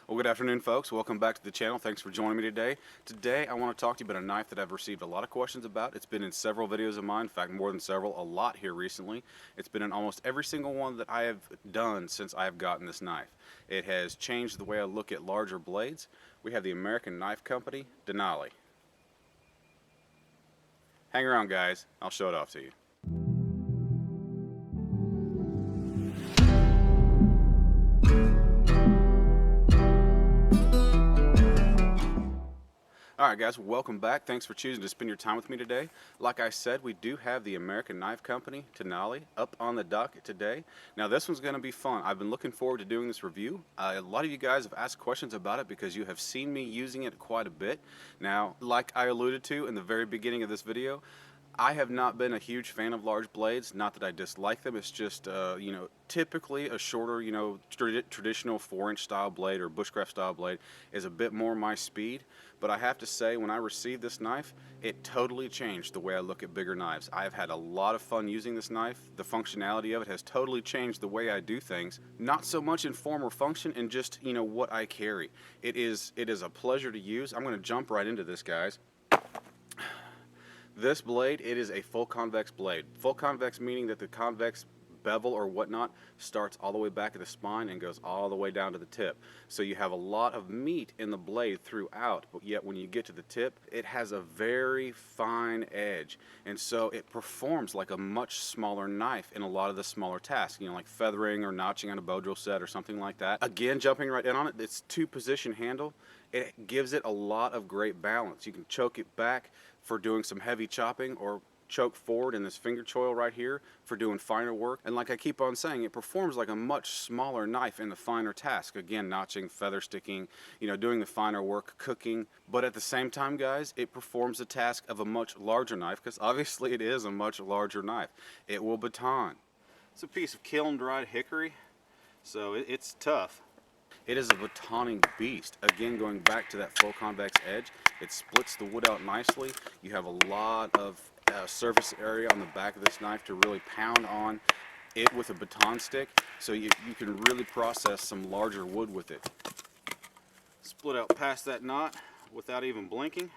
Well, good afternoon, folks. Welcome back to the channel. Thanks for joining me today. Today, I want to talk to you about a knife that I've received a lot of questions about. It's been in several videos of mine, in fact, more than several, a lot here recently. It's been in almost every single one that I have done since I have gotten this knife. It has changed the way I look at larger blades. We have the American Knife Company Denali. Hang around, guys. I'll show it off to you. Alright guys, welcome back. Thanks for choosing to spend your time with me today. Like I said, we do have the American Knife Company Denali up on the docket today. Now this one's going to be fun. I've been looking forward to doing this review. A lot of you guys have asked questions about it because you have seen me using it quite a bit. Now, like I alluded to in the very beginning of this video, I have not been a huge fan of large blades. Not that I dislike them. It's just, typically a shorter, traditional 4-inch style blade or Bushcraft style blade is a bit more my speed. But I have to say, when I received this knife, it totally changed the way I look at bigger knives. I've had a lot of fun using this knife. The functionality of it has totally changed the way I do things. Not so much in form or function, and just, what I carry. It is a pleasure to use. I'm going to jump right into this, guys. This blade, it is a full convex blade. Full convex meaning that the convex bevel or whatnot starts all the way back at the spine and goes all the way down to the tip. So you have a lot of meat in the blade throughout, but yet when you get to the tip, it has a very fine edge. And so it performs like a much smaller knife in a lot of the smaller tasks, like feathering or notching on a bow drill set or something like that. Again, jumping right in on it, it's 2-position handle. It gives it a lot of great balance. You can choke it back for doing some heavy chopping, or choke forward in this finger choil right here for doing finer work. And like I keep on saying, it performs like a much smaller knife in the finer task. Again, notching, feather sticking, doing the finer work, cooking. But at the same time, guys, it performs the task of a much larger knife, because obviously it is a much larger knife. It will baton. It's a piece of kiln dried hickory, so it's tough. It is a batoning beast. Again, going back to that full convex edge, it splits the wood out nicely. You have a lot of surface area on the back of this knife to really pound on it with a baton stick, so you can really process some larger wood with it. Split out past that knot without even blinking.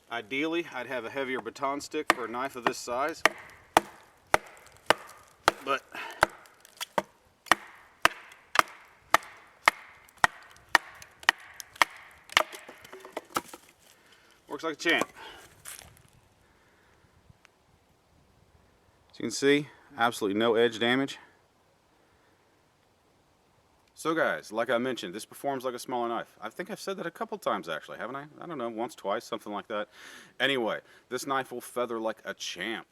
Ideally, I'd have a heavier baton stick for a knife of this size, but works like a champ. As you can see, absolutely no edge damage. So guys, like I mentioned, this performs like a smaller knife. I think I've said that a couple times actually, haven't I? I don't know, once, twice, something like that. Anyway, this knife will feather like a champ.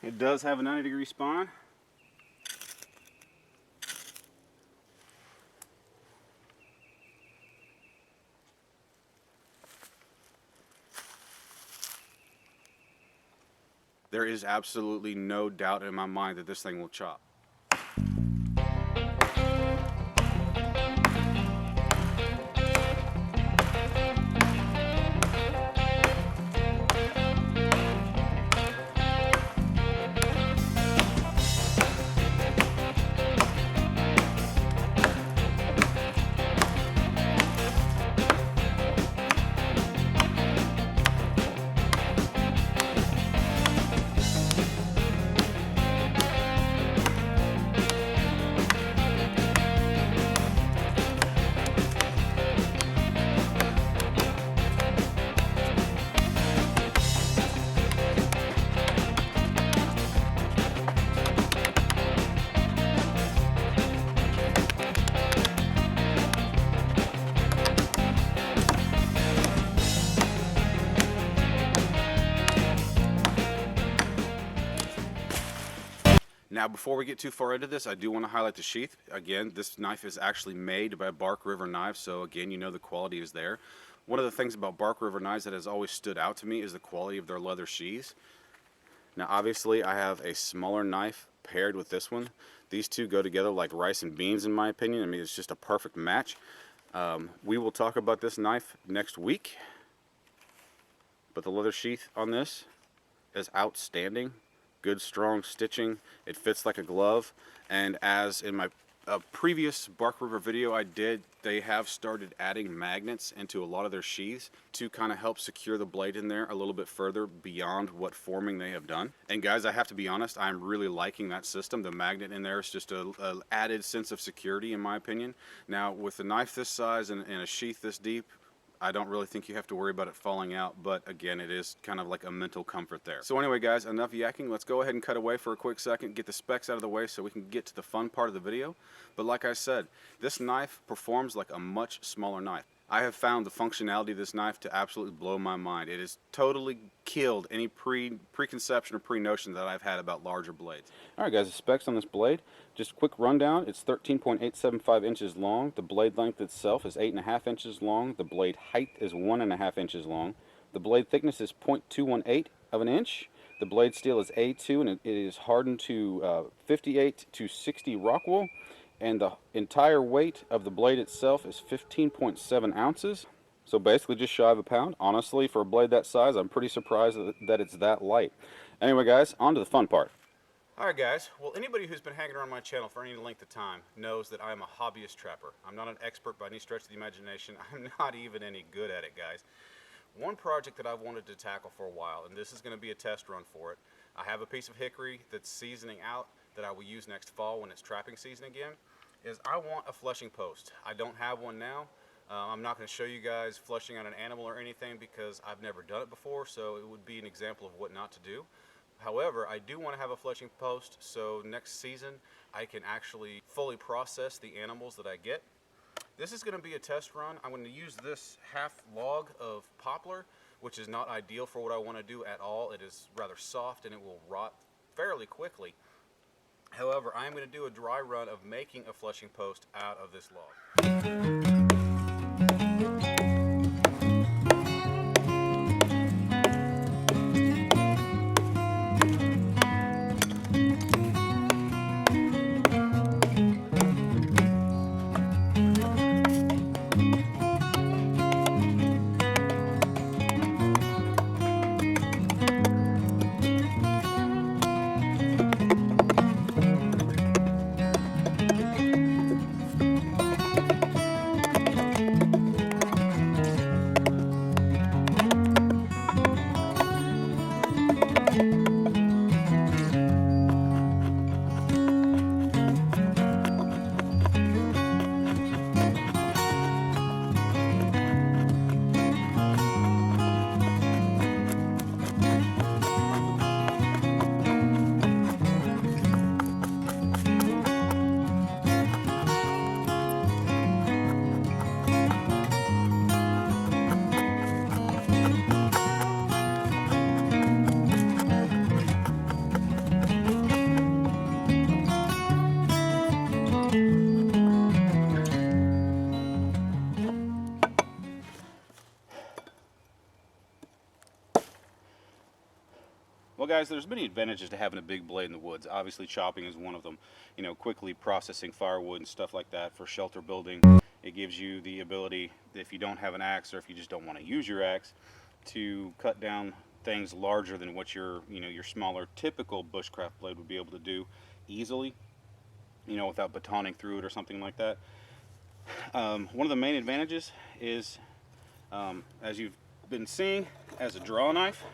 It does have a 90-degree spine. There is absolutely no doubt in my mind that this thing will chop. Now, before we get too far into this, I do want to highlight the sheath. Again, this knife is actually made by Bark River Knives, so again, you know the quality is there. One of the things about Bark River Knives that has always stood out to me is the quality of their leather sheaths. Now, obviously, I have a smaller knife paired with this one. These two go together like rice and beans, in my opinion. I mean, it's just a perfect match. We will talk about this knife next week, but the leather sheath on this is outstanding. Good strong stitching, it fits like a glove, and as in my previous Bark River video I did, they have started adding magnets into a lot of their sheaths to kind of help secure the blade in there a little bit further beyond what forming they have done. And guys, I have to be honest, I'm really liking that system. The magnet in there is just a added sense of security in my opinion. Now with a knife this size and a sheath this deep, I don't really think you have to worry about it falling out, but again, it is kind of like a mental comfort there. So anyway, guys, enough yakking. Let's go ahead and cut away for a quick second, get the specs out of the way so we can get to the fun part of the video. But like I said, this knife performs like a much smaller knife. I have found the functionality of this knife to absolutely blow my mind. It has totally killed any preconception or pre-notion that I've had about larger blades. Alright guys, the specs on this blade. Just a quick rundown. It's 13.875 inches long. The blade length itself is 8.5 inches long. The blade height is 1.5 inches long. The blade thickness is 0.218 of an inch. The blade steel is A2 and it is hardened to 58 to 60 rock wool. And the entire weight of the blade itself is 15.7 ounces. So basically just shy of a pound. Honestly, for a blade that size, I'm pretty surprised that it's that light. Anyway guys, on to the fun part. Alright guys, well anybody who's been hanging around my channel for any length of time knows that I'm a hobbyist trapper. I'm not an expert by any stretch of the imagination. I'm not even any good at it, guys. One project that I've wanted to tackle for a while, and this is going to be a test run for it. I have a piece of hickory that's seasoning out that I will use next fall when it's trapping season again, is I want a flushing post. I don't have one now. I'm not going to show you guys flushing on an animal or anything because I've never done it before, so it would be an example of what not to do. However, I do want to have a flushing post so next season I can actually fully process the animals that I get. This is going to be a test run. I'm going to use this half log of poplar, which is not ideal for what I want to do at all. It is rather soft and it will rot fairly quickly. However, I'm going to do a dry run of making a flushing post out of this log. Well guys, there's many advantages to having a big blade in the woods. Obviously chopping is one of them. You know, quickly processing firewood and stuff like that for shelter building. It gives you the ability, if you don't have an axe or if you just don't want to use your axe, to cut down things larger than what your smaller typical bushcraft blade would be able to do easily, without batoning through it or something like that. One of the main advantages is, as you've been seeing, as a draw knife,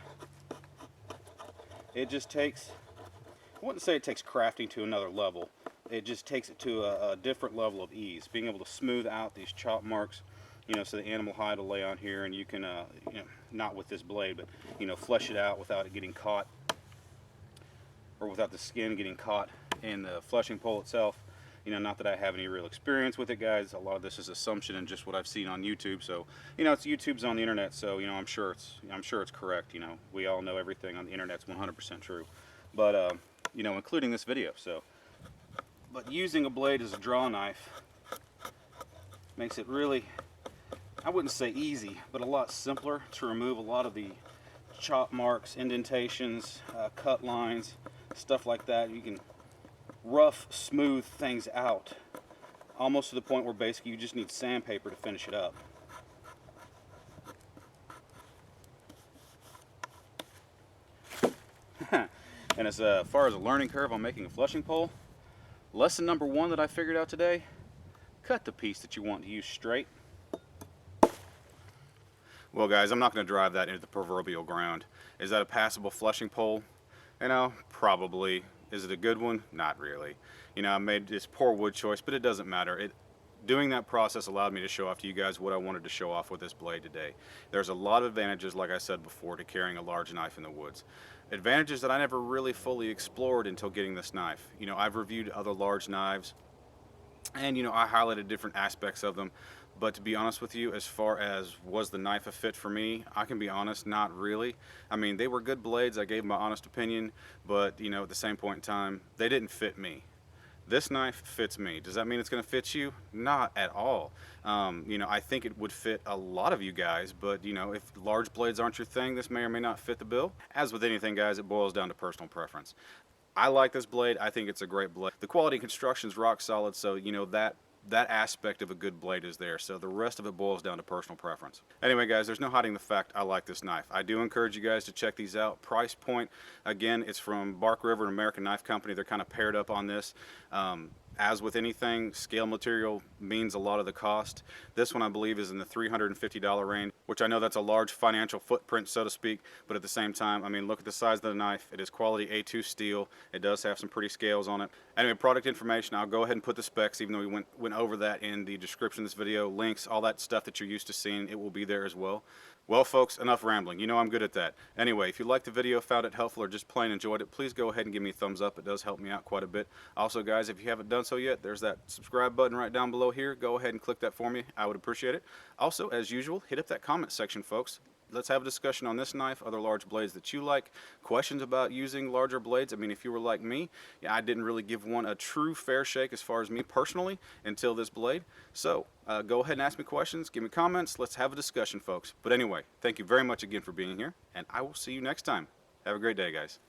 it just takes, I wouldn't say it takes crafting to another level, it just takes it to a different level of ease. Being able to smooth out these chop marks, so the animal hide will lay on here and you can, not with this blade, but, flesh it out without it getting caught, or without the skin getting caught in the flushing pole itself. Not that I have any real experience with it, guys. A lot of this is assumption and just what I've seen on YouTube. So, it's YouTube's on the internet, so I'm sure it's correct. We all know everything on the internet's 100% true. But you know, including this video. So, but using a blade as a draw knife makes it really, I wouldn't say easy, but a lot simpler to remove a lot of the chop marks, indentations, cut lines, stuff like that. You can rough, smooth things out, almost to the point where basically you just need sandpaper to finish it up. And as far as a learning curve on making a flushing pole, lesson number one that I figured out today: cut the piece that you want to use straight. Well guys, I'm not going to drive that into the proverbial ground. Is that a passable flushing pole? You know, probably. Is it a good one? Not really. You know, I made this poor wood choice, but it doesn't matter. Doing that process allowed me to show off to you guys what I wanted to show off with this blade today. There's a lot of advantages, like I said before, to carrying a large knife in the woods. Advantages that I never really fully explored until getting this knife. You know, I've reviewed other large knives, and you know, I highlighted different aspects of them. But to be honest with you, as far as was the knife a fit for me, I can be honest, not really. I mean, they were good blades, I gave my honest opinion, but you know, at the same point in time, they didn't fit me. This knife fits me. Does that mean it's going to fit you? Not at all. You know, I think it would fit a lot of you guys, but you know, if large blades aren't your thing, this may or may not fit the bill. As with anything, guys, it boils down to personal preference. I like this blade. I think it's a great blade. The quality construction is rock solid, so you know that aspect of a good blade is there. So the rest of it boils down to personal preference. Anyway guys, there's no hiding the fact I like this knife. I do encourage you guys to check these out. Price point, again, it's from Bark River and American Knife Company. They're kind of paired up on this. As with anything, scale material means a lot of the cost. This one I believe is in the $350 range, which I know that's a large financial footprint, so to speak, but at the same time, I mean, look at the size of the knife. It is quality A2 steel. It does have some pretty scales on it. Anyway, product information, I'll go ahead and put the specs, even though we went over that in the description of this video. Links, all that stuff that you're used to seeing, it will be there as well. Well folks, enough rambling. You know I'm good at that. Anyway, if you liked the video, found it helpful, or just plain enjoyed it, please go ahead and give me a thumbs up. It does help me out quite a bit. Also guys, if you haven't done so yet, there's that subscribe button right down below here. Go ahead and click that for me. I would appreciate it. Also, as usual, hit up that comment section, folks. Let's have a discussion on this knife, other large blades that you like, questions about using larger blades. I mean, if you were like me, yeah, I didn't really give one a true fair shake as far as me personally until this blade. So go ahead and ask me questions, give me comments. Let's have a discussion, folks. But anyway, thank you very much again for being here, and I will see you next time. Have a great day, guys.